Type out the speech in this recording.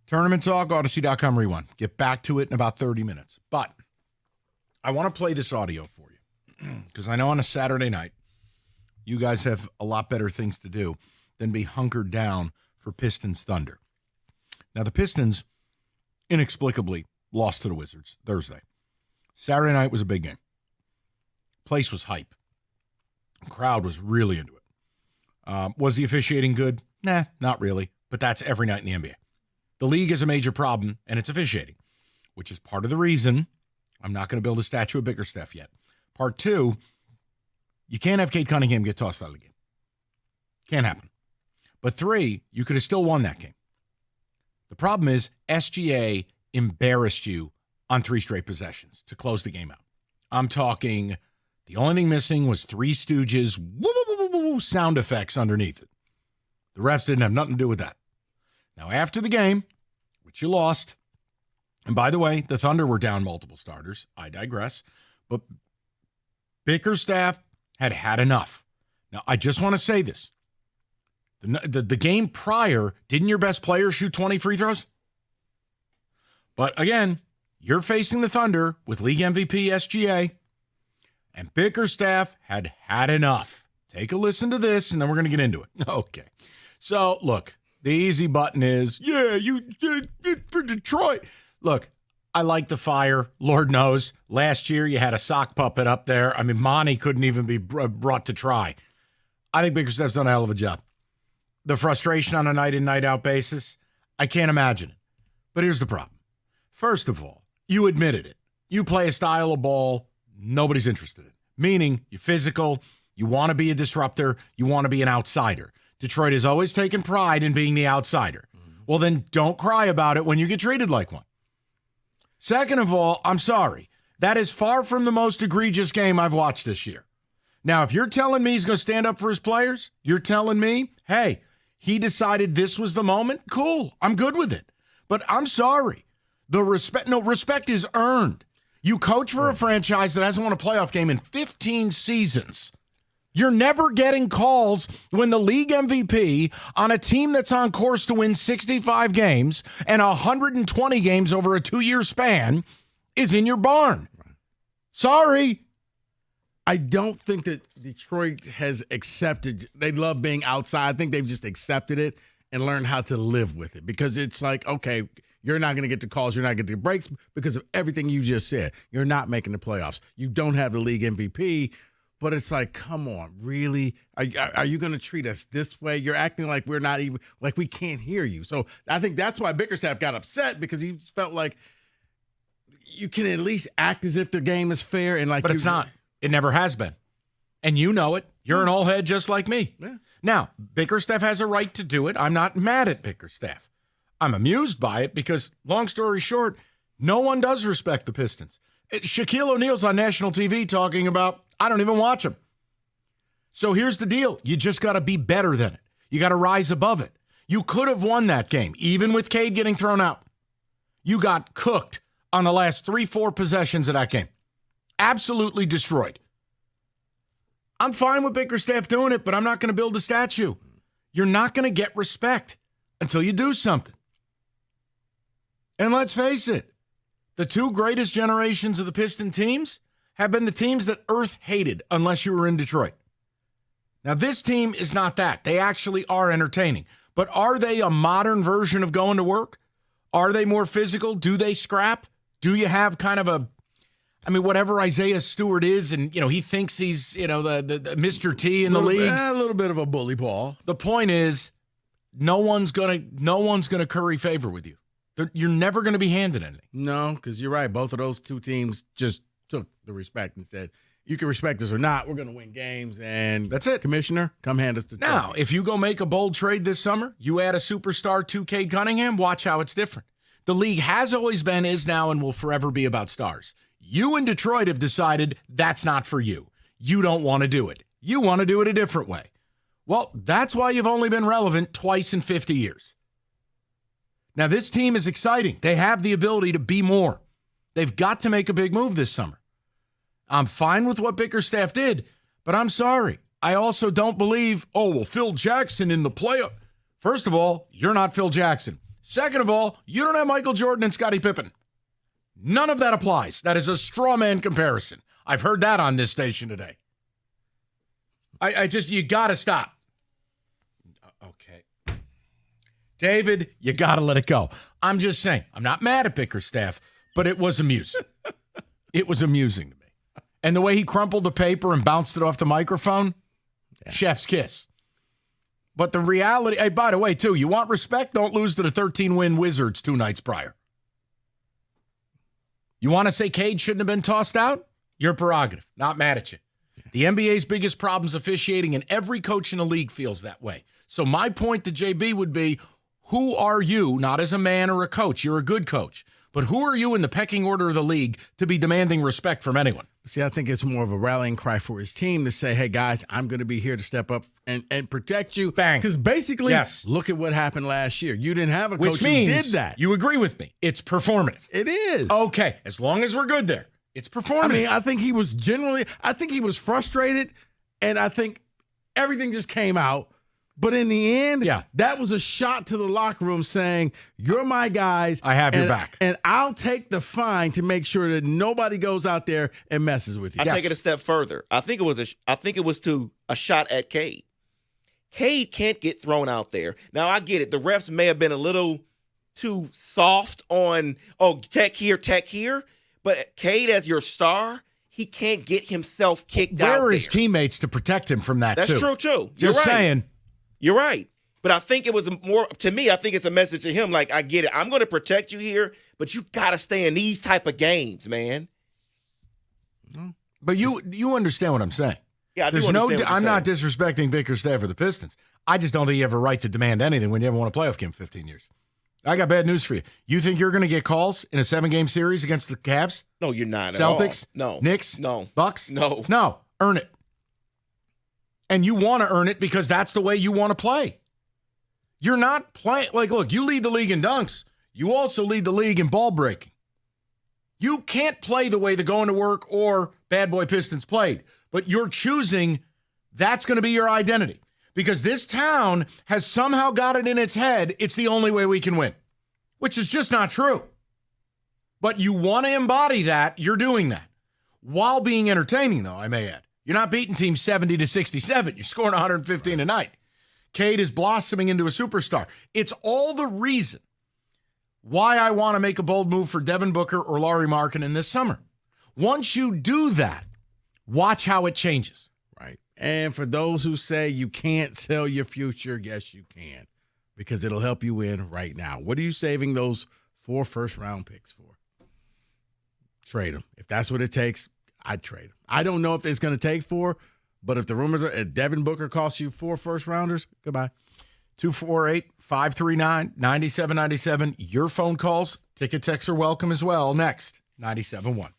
Tournament talk, Odyssey.com rewind. Get back to it in about 30 minutes. But I want to play this audio for you because I know on a Saturday night, you guys have a lot better things to do than be hunkered down for Pistons Thunder. Now, the Pistons inexplicably lost to the Wizards Thursday. Saturday night was a big game. Place was hype. The crowd was really into it. Was the officiating good? Nah, not really. But that's every night in the NBA. The league is a major problem, and it's officiating, which is part of the reason I'm not going to build a statue of Bickerstaff yet. Part two, you can't have Cade Cunningham get tossed out of the game. Can't happen. But three, you could have still won that game. The problem is SGA embarrassed you on 3 straight possessions to close the game out. I'm talking the only thing missing was Three Stooges sound effects underneath it. The refs didn't have nothing to do with that. Now, after the game, which you lost, and by the way, the Thunder were down multiple starters. I digress. But Bickerstaff had had enough. Now, I just want to say this. The game prior, didn't your best player shoot 20 free throws? But again, you're facing the Thunder with league MVP SGA, and Bickerstaff had had enough. Take a listen to this, and then we're going to get into it. Okay. So, look. The easy button is, you for Detroit. Look, I like the fire. Lord knows. Last year, you had a sock puppet up there. I mean, Monty couldn't even be brought to try. I think Bickerstaff's done a hell of a job. The frustration on a night-in, night-out basis, I can't imagine it. But here's the problem. First of all, you admitted it. You play a style of ball nobody's interested in. Meaning, you're physical, you want to be a disruptor, you want to be an outsider. Detroit has always taken pride in being the outsider. Well, then don't cry about it when you get treated like one. Second of all, I'm sorry. That is far from the most egregious game I've watched this year. Now, if you're telling me he's going to stand up for his players, you're telling me, hey, he decided this was the moment, cool, I'm good with it. But I'm sorry. Respect is earned. You coach for a franchise that hasn't won a playoff game in 15 seasons. You're never getting calls when the league MVP on a team that's on course to win 65 games and 120 games over a 2-year span is in your barn. Sorry. I don't think that Detroit has accepted. They love being outside. I think they've just accepted it and learned how to live with it because it's like, okay, you're not going to get the calls. You're not going to get the breaks because of everything you just said. You're not making the playoffs. You don't have the league MVP. But it's like, come on, really? Are you going to treat us this way? You're acting like we're not even, like we can't hear you. So I think that's why Bickerstaff got upset because he felt like you can at least act as if the game is fair. And like, but it's not. It never has been. And you know it. You're an old head just like me. Yeah. Now, Bickerstaff has a right to do it. I'm not mad at Bickerstaff. I'm amused by it because, long story short, no one does respect the Pistons. Shaquille O'Neal's on national TV talking about, I don't even watch him. So here's the deal. You just got to be better than it. You got to rise above it. You could have won that game, even with Cade getting thrown out. You got cooked on the last 3-4 possessions of that game. Absolutely destroyed. I'm fine with Bickerstaff doing it, but I'm not going to build a statue. You're not going to get respect until you do something. And let's face it, the 2 greatest generations of the Piston teams have been the teams that Earth hated unless you were in Detroit. Now, this team is not that. They actually are entertaining. But are they a modern version of going to work? Are they more physical? Do they scrap? Do you have kind of whatever Isaiah Stewart is, and, he thinks he's, the Mr. T in the league? A little bit of a bully ball. The point is, no one's gonna curry favor with you. You're never going to be handed anything. No, because you're right. Both of those 2 teams just took the respect and said, you can respect us or not. We're going to win games. And that's it. Commissioner, come hand us the trophy. Now, if you go make a bold trade this summer, you add a superstar to Cade Cunningham, watch how it's different. The league has always been, is now, and will forever be about stars. You in Detroit have decided that's not for you. You don't want to do it. You want to do it a different way. Well, that's why you've only been relevant twice in 50 years. Now, this team is exciting. They have the ability to be more. They've got to make a big move this summer. I'm fine with what Bickerstaff did, but I'm sorry. I also don't believe, Phil Jackson in the playoff. First of all, you're not Phil Jackson. Second of all, you don't have Michael Jordan and Scottie Pippen. None of that applies. That is a straw man comparison. I've heard that on this station today. You got to stop. Okay. David, you got to let it go. I'm just saying, I'm not mad at Bickerstaff, but it was amusing. It was amusing to me. And the way he crumpled the paper and bounced it off the microphone, chef's kiss. But the reality, hey, by the way, too, you want respect? Don't lose to the 13-win Wizards 2 nights prior. You want to say Cade shouldn't have been tossed out? Your prerogative. Not mad at you. The NBA's biggest problem is officiating, and every coach in the league feels that way. So my point to JB would be, who are you, not as a man or a coach? You're a good coach. But who are you in the pecking order of the league to be demanding respect from anyone? See, I think it's more of a rallying cry for his team to say, hey, guys, I'm going to be here to step up and protect you. Bang. Because basically, look at what happened last year. You didn't have a coach who did that. You agree with me. It's performative. It is. Okay, as long as we're good there. It's performative. I mean, I think he was frustrated, and I think everything just came out. But in the end, that was a shot to the locker room saying, you're my guys. I have your back. And I'll take the fine to make sure that nobody goes out there and messes with you. I'll take it a step further. I think it was to a shot at Cade. Cade can't get thrown out there. Now, I get it. The refs may have been a little too soft on, tech here. But Cade, as your star, he can't get himself kicked out there. Where are his teammates to protect him from that, That's true, too. Just saying. You're right. But I think it was more, to me, I think it's a message to him, like, I get it. I'm going to protect you here, but you got to stay in these type of games, man. But you understand what I'm saying. Yeah, I do understand what you're I'm saying. not disrespecting Bickerstaff or the Pistons. I just don't think you have a right to demand anything when you haven't won a playoff game in 15 years. I got bad news for you. You think you're going to get calls in a 7-game series against the Cavs? No, you're not. Celtics? At all. No. Knicks? No. Bucks? No. No. Earn it. And you want to earn it because that's the way you want to play. You're not playing. Like, look, you lead the league in dunks. You also lead the league in ball breaking. You can't play the way the Going to Work or Bad Boy Pistons played, but you're choosing that's going to be your identity because this town has somehow got it in its head it's the only way we can win, which is just not true. But you want to embody that, you're doing that. While being entertaining, though, I may add. You're not beating teams 70-67. You're scoring 115 a night. Cade is blossoming into a superstar. It's all the reason why I want to make a bold move for Devin Booker or Lauri Markkanen this summer. Once you do that, watch how it changes. Right. And for those who say you can't sell your future, yes, you can, because it'll help you win right now. What are you saving those 4 first-round picks for? Trade them. If that's what it takes, I'd trade them. I don't know if it's going to take 4, but if the rumors are Devin Booker costs you 4 first-rounders, goodbye. 248-539-9797. Your phone calls, ticket texts are welcome as well. Next, 97.1.